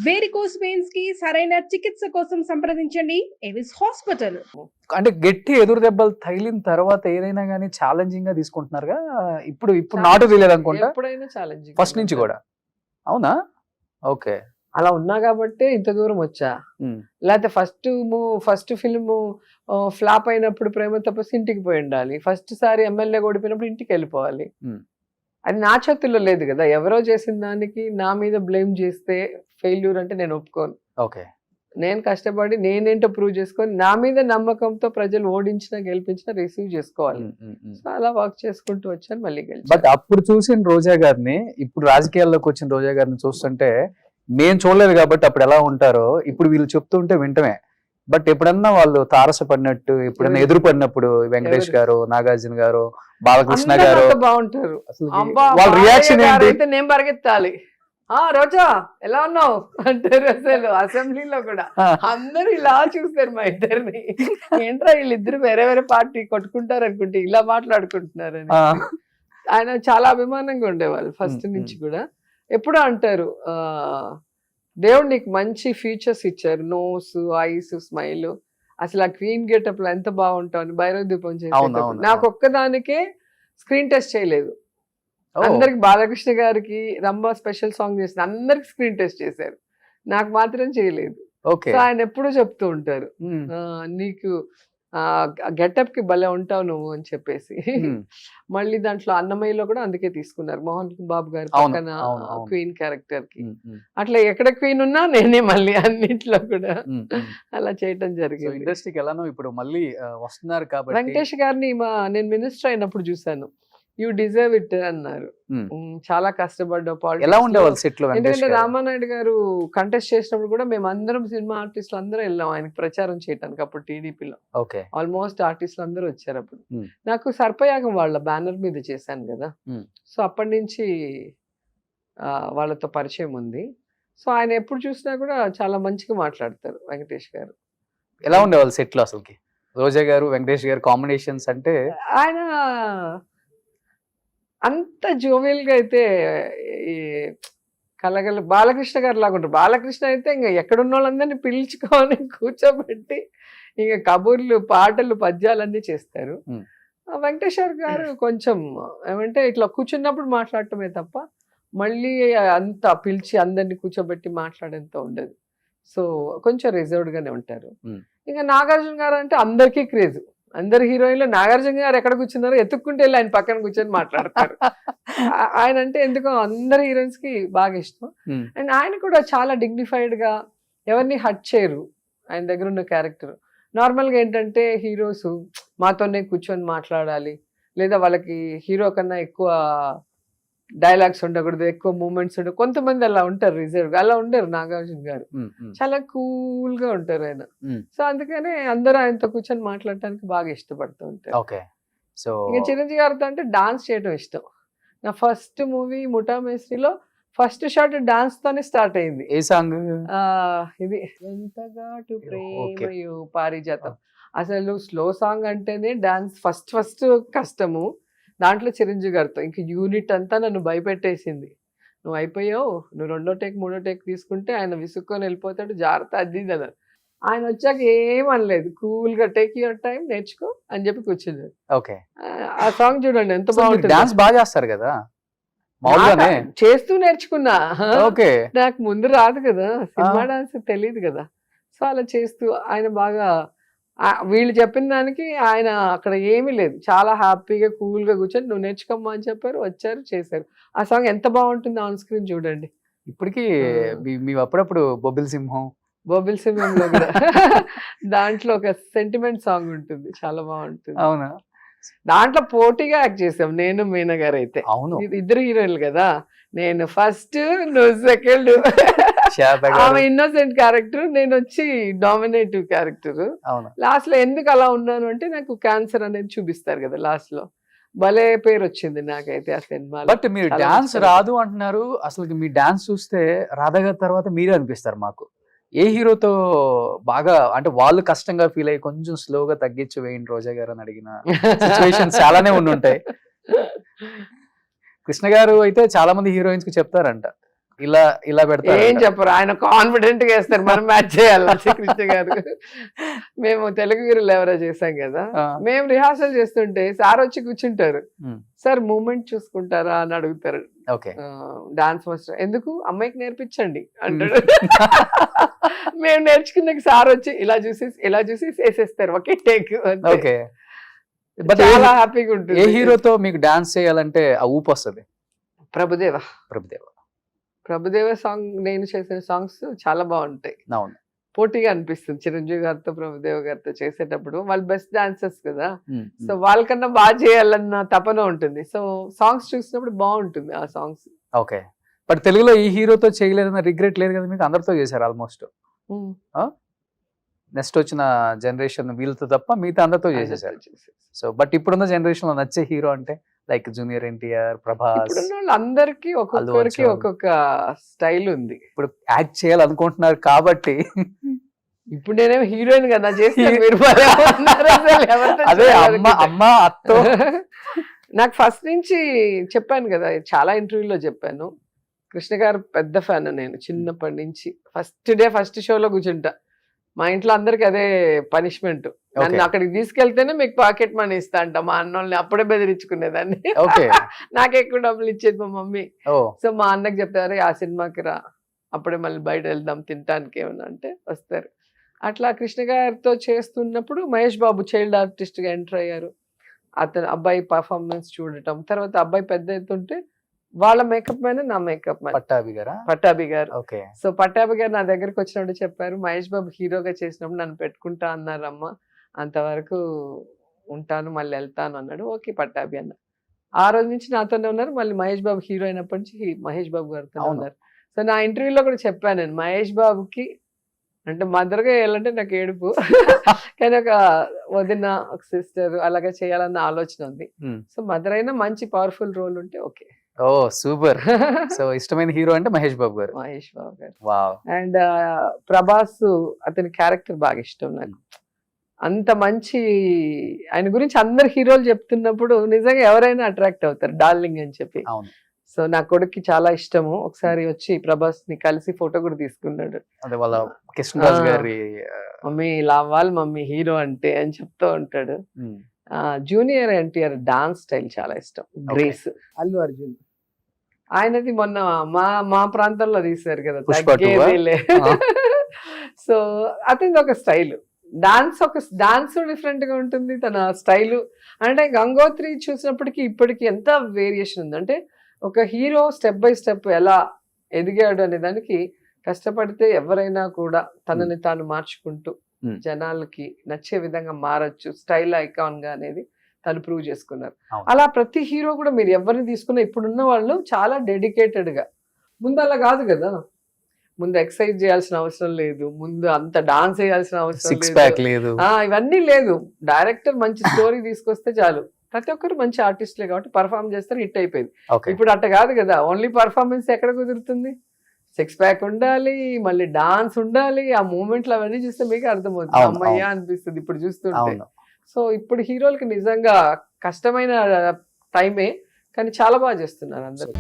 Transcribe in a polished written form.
Varicose veins కి సరైన చికిత్స కోసం సంప్రదించండి ఎవిస్ హాస్పిటల్. అంటే గట్టి ఎదురు దెబ్బలు తగిలిన తర్వాత ఏదైనా కానీ ఛాలెంజింగ్ గా తీసుకుంటున్నారుగా. ఇప్పుడు నాటు తెలియదు అనుకుంటా ఎప్పుడైనా ఛాలెంజింగ్ ఫస్ట్ నుంచి కూడా. అవునా? ఓకే. అలా ఉన్నా కాబట్టి ఇంత దూరం వచ్చా. లేకపోతే ఫస్ట్ ఫిల్మ్ ఫ్లాప్ అయినప్పుడు ప్రేమ తపస్సు ఇంటికి పోయి ఉండాలి. ఫస్ట్ సారి ఎమ్మెల్యే ఓడిపోయినప్పుడు ఇంటికి వెళ్ళిపోవాలి. అది నా చేతుల్లో లేదు కదా. ఎవరో చేసిన దానికి నా మీద బ్లేమ్ చేస్తే ఫెయిల్యూర్ అంటే నేను ఒప్పుకోను. ఓకే. నేను కష్టపడి నేనేంటో ప్రూవ్ చేసుకొని నా మీద నమ్మకంతో ప్రజలు ఓడించినా గెలిపించినా రిసీవ్ చేసుకోవాలి. సో అలా వర్క్ చేసుకుంటూ వచ్చాను, మళ్ళీ గెలిచాను. బట్ అప్పుడు చూసిన రోజా గారిని ఇప్పుడు రాజకీయాల్లోకి వచ్చిన రోజా గారిని చూస్తుంటే నేను చూడలేదు కాబట్టి అప్పుడు ఎలా ఉంటారో ఇప్పుడు వీళ్ళు చెప్తుంటే వింటమే. బట్ ఎప్పుడన్నా వాళ్ళు తారసపడినట్టు ఎప్పుడన్నా ఎదురుపడినప్పుడు వెంకటేష్ గారు, నాగార్జున గారు, బాలకృష్ణ గారు బాగుంటారు. వాళ్ళ రియాక్షన్ ఏంటి? నేను పరిగెత్తాలి, రోజా ఎలా ఉన్నావు అంటారు. అసలు అసెంబ్లీలో కూడా అందరూ ఇలా చూస్తారు మా ఇద్దరిని. ఏంట్రా వీళ్ళిద్దరు వేరే వేరే పార్టీ కొట్టుకుంటారు అనుకుంటే ఇలా మాట్లాడుకుంటున్నారని. ఆయన చాలా అభిమానంగా ఉండేవాళ్ళు ఫస్ట్ నుంచి కూడా. ఎప్పుడూ అంటారు, దేవుడు నీకు మంచి ఫీచర్స్ ఇచ్చారు, నోస్, ఐస్, స్మైల్, అసలు ఆ క్వీన్ గెటప్ లో ఎంత బాగుంటావు. భైరవ దీపం చేసేటప్పుడు నాకు ఒక్కదానికే స్క్రీన్ టెస్ట్ చేయలేదు. అందరికి బాలకృష్ణ గారికి రంభా స్పెషల్ సాంగ్ చేసిన అందరికి స్క్రీన్ టెస్ట్ చేశారు, నాకు మాత్రం చేయలేదు. సో ఆయన ఎప్పుడూ చెప్తూ ఉంటారు, నీకు గెటప్ కి భలే ఉంటావు నువ్వు అని చెప్పేసి. మళ్ళీ దాంట్లో అన్నమయ్యలో కూడా అందుకే తీసుకున్నారు, మోహన్ బాబు గారి పక్కన క్వీన్ క్యారెక్టర్ కి. అట్లా ఎక్కడ క్వీన్ ఉన్నా నేనే మళ్ళీ అన్నిట్లో కూడా అలా చేయటం జరిగింది. ఇండస్ట్రీకి ఎలానో ఇప్పుడు మళ్ళీ వస్తున్నారు కాబట్టి. వెంకటేష్ గారిని నేను మినిస్టర్ అయినప్పుడు చూసాను. యూ డిజర్వ్ ఇట్ అన్నారు. చాలా కష్టపడ్డా. ఎలా ఉండేవాళ్ళు సెట్ లో? ఎందుకంటే రామానాయుడు గారు కంటెస్ట్ చేసినప్పుడు కూడా మేము అందరం సినిమా ఆర్టిస్టులు అందరూ వెళ్ళాం ఆయనకి ప్రచారం చేయడానికి. అప్పుడు టీడీపీలో ఆల్మోస్ట్ ఆర్టిస్టులు అందరూ వచ్చారు. అప్పుడు నాకు సర్పయాగం వాళ్ళ బ్యానర్ మీద చేశాను కదా. సో అప్పటి నుంచి వాళ్ళతో పరిచయం ఉంది. సో ఆయన ఎప్పుడు చూసినా కూడా చాలా మంచిగా మాట్లాడతారు వెంకటేష్ గారు. ఎలా ఉండేవాళ్ళు సెట్ లో అసలుకి? రోజా గారు, వెంకటేష్ గారు కాంబినేషన్స్ అంటే ఆయన అంత జోవియల్ గా అయితే బాలకృష్ణ గారు లాగా ఉంటారు. బాలకృష్ణ అయితే ఇంకా ఎక్కడున్న వాళ్ళందరినీ పిలుచుకొని కూర్చోబెట్టి ఇంకా కబుర్లు, పాటలు, పద్యాలన్నీ చేస్తారు. వెంకటేశ్వర్ గారు కొంచెం ఏమంటే ఇట్లా కూర్చున్నప్పుడు మాట్లాడటమే తప్ప మళ్ళీ అంత పిలిచి అందరినీ కూర్చోబెట్టి మాట్లాడేంత ఉండదు. సో కొంచెం రిజర్వ్డ్ గానే ఉంటారు. ఇంకా నాగార్జున గారు అంటే అందరికీ క్రేజ్. అందరు హీరోయిన్లు నాగార్జున గారు ఎక్కడ కూర్చున్నారో ఎత్తుక్కుంటే వెళ్ళి ఆయన పక్కన కూర్చొని మాట్లాడతారు. ఆయన అంటే ఎందుకో అందరు హీరోయిన్స్ కి బాగా ఇష్టం. అండ్ ఆయన కూడా చాలా డిగ్నిఫైడ్ గా ఎవరిని హట్ చేయరు. ఆయన దగ్గర ఉన్న క్యారెక్టర్ నార్మల్ గా ఏంటంటే హీరోస్ మాతోనే కూర్చొని మాట్లాడాలి, లేదా వాళ్ళకి హీరో కన్నా ఎక్కువ డైలాగ్స్ ఉండకూడదు, ఎక్కువ మూమెంట్స్ ఉండవు. కొంతమంది అలా ఉంటారు రిజర్వ్. అలా ఉండరు నాగార్జున గారు. చాలా కూల్ గా ఉంటారు ఆయన. సో అందుకనే అందరూ ఆయనతో కూర్చొని మాట్లాడటానికి బాగా ఇష్టపడుతూ ఉంటారు. ఇంకా చిరంజీవి గారితో అంటే డాన్స్ చేయడం ఇష్టం. నా ఫస్ట్ మూవీ ముఠా మేస్త్రిలో ఫస్ట్ షాట్ డాన్స్ తోనే స్టార్ట్ అయింది. ఏ సాంగ్? ఇది ఎంతగాటు ప్రేమయో పారిజాతం. అసలు స్లో సాంగ్ అంటేనే డాన్స్ ఫస్ట్ కష్టము. దాంట్లో చిరంజీవి గారితో ఇంక యూనిట్ అంతా నన్ను భయపెట్టేసింది. నువ్వు అయిపోయావు, నువ్వు 2వ టేక్ 3వ టేక్ తీసుకుంటే ఆయన విసుక్కొని వెళ్ళిపోతాడు, జాగ్రత్త అది అన్నారు. ఆయన వచ్చాక ఏమనలేదు, కూల్ గా టేక్ యువర్ టైం, నేర్చుకో అని చెప్పి కూర్చున్నారు. ఆ సాంగ్ చూడండి ఎంత బాగుంటుంది. డాన్స్ బాగా చేస్తారు కదా, చేస్తూ నేర్చుకున్నా. నాకు ముందు రాదు కదా, సినిమా డాన్స్ తెలియదు కదా. సో అలా చేస్తూ ఆయన బాగా, వీళ్ళు చెప్పిన దానికి ఆయన అక్కడ ఏమీ లేదు, చాలా హ్యాపీగా కూల్ గా కూర్చొని నువ్వు నేర్చుకోమ్మా అని చెప్పారు, వచ్చారు, చేశారు. ఆ సాంగ్ ఎంత బాగుంటుంది ఆన్ స్క్రీన్ చూడండి. ఇప్పటికీ మీ అప్పుడప్పుడు బొబ్బిల్ సింహంలో కూడా దాంట్లో ఒక సెంటిమెంట్ సాంగ్ ఉంటుంది, చాలా బాగుంటుంది. అవునా? దాంట్లో పోటీగా యాక్ట్ చేసాం నేను, మీనా గారు. అయితే ఇద్దరు హీరోయిన్లు కదా, నేను ఫస్ట్, నువ్వు సెకండ్. ఆమె ఇన్నోసెంట్ క్యారెక్టర్, నేను వచ్చి డామినేటివ్ క్యారెక్టర్. లాస్ట్ లో ఎందుకు అలా ఉన్నాను అంటే నాకు క్యాన్సర్ అనేది చూపిస్తారు కదా లాస్ట్ లో. భలే పేరు వచ్చింది నాకైతే ఆ సినిమా. బట్ మీరు డాన్స్ రాదు అంటున్నారు, అసలు మీ డాన్స్ చూస్తే రాధా గారి తర్వాత మీరే అనిపిస్తారు మాకు. ఏ హీరోతో బాగా అంటే వాళ్ళు కష్టంగా ఫీల్ అయ్యి కొంచెం స్లోగా తగ్గించి వేయండి రోజా గారు అని అడిగిన సిచ్యువేషన్స్ చాలానే ఉండుంటాయి. కృష్ణ గారు అయితే చాలా మంది హీరోయిన్స్ కి చెప్తారంట, ఇలా పెడతారు. ఏం చెప్పరు, ఆయన కాన్ఫిడెంట్ గా వేస్తారు, మనం మ్యాచ్ చేయాలి. శ్రీకృష్ణ గారు మేము తెలుగు వీరులు ఎవరో చేసాం కదా, మేము రిహార్సల్ చేస్తుంటే సార్ వచ్చి కూర్చుంటారు, సార్ మూమెంట్ చూసుకుంటారా అని అడుగుతారు. ఓకే, డాన్స్ మాస్టర్ ఎందుకు, అమ్మాయికి నేర్పించండి అంటాడు. మేము నేర్చుకున్నాక సార్ వచ్చి ఇలా చూసి వేసేస్తారు ఒకే టేక్. ఓకే. బట్ చాలా హ్యాపీగా ఉంటుంది. ఏ హీరోతో మీకు డాన్స్ చేయాలంటే ఆ ఊపు వస్తుంది? ప్రభుదేవ. ప్రభుదేవ. ప్రభుదేవ సాంగ్ నేను చేసిన సాంగ్స్ చాలా బాగుంటాయి. అవును, పోటీగా అనిపిస్తుంది. చిరంజీవి గారితో ప్రభుదేవ గారితో చేసేటప్పుడు వాళ్ళు బెస్ట్ డాన్సర్స్ కదా, సో వాళ్ళకన్నా బాగా చేయాలన్న తపన ఉంటుంది. సో సాంగ్స్ చూసినప్పుడు బాగుంటుంది ఆ సాంగ్స్. ఓకే. బట్ తెలుగులో ఈ హీరోతో చేయలేదన్న రిగ్రెట్ లేదు కదా మీకు? అందరితో చేశారు ఆల్మోస్ట్. నెక్స్ట్ వచ్చిన జనరేషన్ వీళ్ళతో తప్ప మిగతా అందరితో చేసేసారు. సో బట్ ఇప్పుడున్న జనరేషన్ లో నచ్చే హీరో అంటే లైక్ జూనియర్ ఎన్టీఆర్, ప్రభాస్, ఇప్పుడున్న వాళ్ళందరికీ ఒక్కొక్కరికి ఒక్కొక్క స్టైల్ ఉంది. ఇప్పుడు యాక్ట్ చేయాలనుకుంటున్నారు కాబట్టి ఇప్పుడు నేనేమో హీరోయిన్ కదా చేస్తాను, మీరు భలే ఉన్నారు అసలు, ఎవరితో అదే చేయాలనుకుంటే. అమ్మ అత్తో నాకు ఫస్ట్ నుంచి చెప్పాను కదా, చాలా ఇంటర్వ్యూలో చెప్పాను, కృష్ణ గారు పెద్ద ఫ్యాన్ నేను చిన్నప్పటి నుంచి. ఫస్ట్ షోలో కూర్చుంటా, మా ఇంట్లో అందరికి అదే పనిష్మెంట్, నన్ను అక్కడికి తీసుకెళ్తేనే మీకు పాకెట్ మనీ ఇస్తా అంట. మా అన్నోళ్ళని అప్పుడే బెదిరించుకునేదాన్ని, నాకే ఎక్కువ డబ్బులు ఇచ్చేది మా మమ్మీ. సో మా అన్నకి చెప్తారు ఆ సినిమాకి రా, అప్పుడే మళ్ళీ బయట వెళ్దాం తినటానికి ఏమన్నా అంటే వస్తారు. అట్లా కృష్ణ గారితో చేస్తున్నప్పుడు మహేష్ బాబు చైల్డ్ ఆర్టిస్ట్ గా ఎంటర్ అయ్యారు. అతను అబ్బాయి పర్ఫార్మెన్స్ చూడటం, తర్వాత అబ్బాయి పెద్ద ఎత్తుంటే వాళ్ళ మేకప్ మ్యాన్ నా మేకప్ మ్యాన్ పట్టాభి గారు. సో పట్టాభి గారు నా దగ్గరకు వచ్చినప్పుడు చెప్పారు, మహేష్ బాబు హీరోగా చేసినప్పుడు నన్ను పెట్టుకుంటా అన్నారమ్మా, అంతవరకు ఉంటాను మళ్ళీ వెళ్తాను అన్నాడు. ఓకే పట్టాభి అన్న. ఆ రోజు నుంచి నాతోనే ఉన్నారు. మళ్ళీ మహేష్ బాబు హీరో అయినప్పటి నుంచి మహేష్ బాబు గారితో ఉన్నారు. సో నా ఇంటర్వ్యూలో కూడా చెప్పాను నేను, మహేష్ బాబుకి అంటే మదర్గా వేయాలంటే నాకు ఏడుపు, కానీ ఒక వదిన ఒక సిస్టర్ అలాగే చేయాలన్న ఆలోచన ఉంది. సో మదర్ అయినా మంచి పవర్ఫుల్ రోల్ ఉంటే ఓకే. ఓ సూపర్. సో ఇష్టమైన హీరో అంటే మహేష్ బాబు గారు. వావ్. అండ్ ప్రభాస్, అతని క్యారెక్టర్ బాగా ఇష్టం నాకు. అంత మంచి, ఆయన గురించి అందరు హీరోలు చెప్తున్నప్పుడు నిజంగా ఎవరైనా అట్రాక్ట్ అవుతారు, డార్లింగ్ అని చెప్పి. సో నా కొడుక్కి చాలా ఇష్టము. ఒకసారి వచ్చి ప్రభాస్ ని కలిసి ఫోటో కూడా తీసుకున్నాడు. మమ్మీ ఇలా అవ్వాలి మమ్మీ హీరో అంటే అని చెప్తూ ఉంటాడు. జూనియర్ ఎన్టీఆర్ డాన్స్ స్టైల్ చాలా ఇష్టం. గ్రేస్. అల్లు అర్జున్ ఆయనది మొన్న మా ప్రాంతంలో తీశారు కదా తగ్గేదేలే. సో అతనిది ఒక స్టైల్, డాన్స్ డిఫరెంట్ గా ఉంటుంది తన స్టైల్. అంటే గంగోత్రి చూసినప్పటికీ ఇప్పటికి ఎంత వేరియేషన్ ఉంది అంటే, ఒక హీరో స్టెప్ బై స్టెప్ ఎలా ఎదిగాడు అనే దానికి కష్టపడితే ఎవరైనా కూడా తనని తాను మార్చుకుంటూ జనాలకి నచ్చే విధంగా మారచ్చు, స్టైల్ ఐకాన్ గా అనేది తను ప్రూవ్ చేసుకున్నారు. అలా ప్రతి హీరో కూడా మీరు ఎవరిని తీసుకున్నా ఇప్పుడున్న వాళ్ళు చాలా డెడికేటెడ్ గా, ముందు అలా కాదు కదా, ముందు ఎక్సర్సైజ్ చేయాల్సిన అవసరం లేదు, ముందు అంత డాన్స్ చేయాల్సిన అవసరం లేదు, ఇవన్నీ లేదు. డైరెక్టర్ మంచి స్టోరీ తీసుకొస్తే చాలు, ప్రతి ఒక్కరు మంచి ఆర్టిస్ట్లే కాబట్టి పర్ఫార్మ్ చేస్తారు, హిట్ అయిపోయింది. ఇప్పుడు అట్ట కాదు కదా, ఓన్లీ పర్ఫార్మెన్స్ ఎక్కడ కుదురుతుంది, 6 ప్యాక్ ఉండాలి, మళ్ళీ డాన్స్ ఉండాలి, ఆ మూమెంట్లు అవన్నీ చూస్తే మీకు అర్థమవుతుంది, అమ్మయ్యా అనిపిస్తుంది ఇప్పుడు చూస్తుంటే. సో ఇప్పుడు హీరోలకి నిజంగా కష్టమైన టైమే, కానీ చాలా బాగా చేస్తున్నారు అందరూ.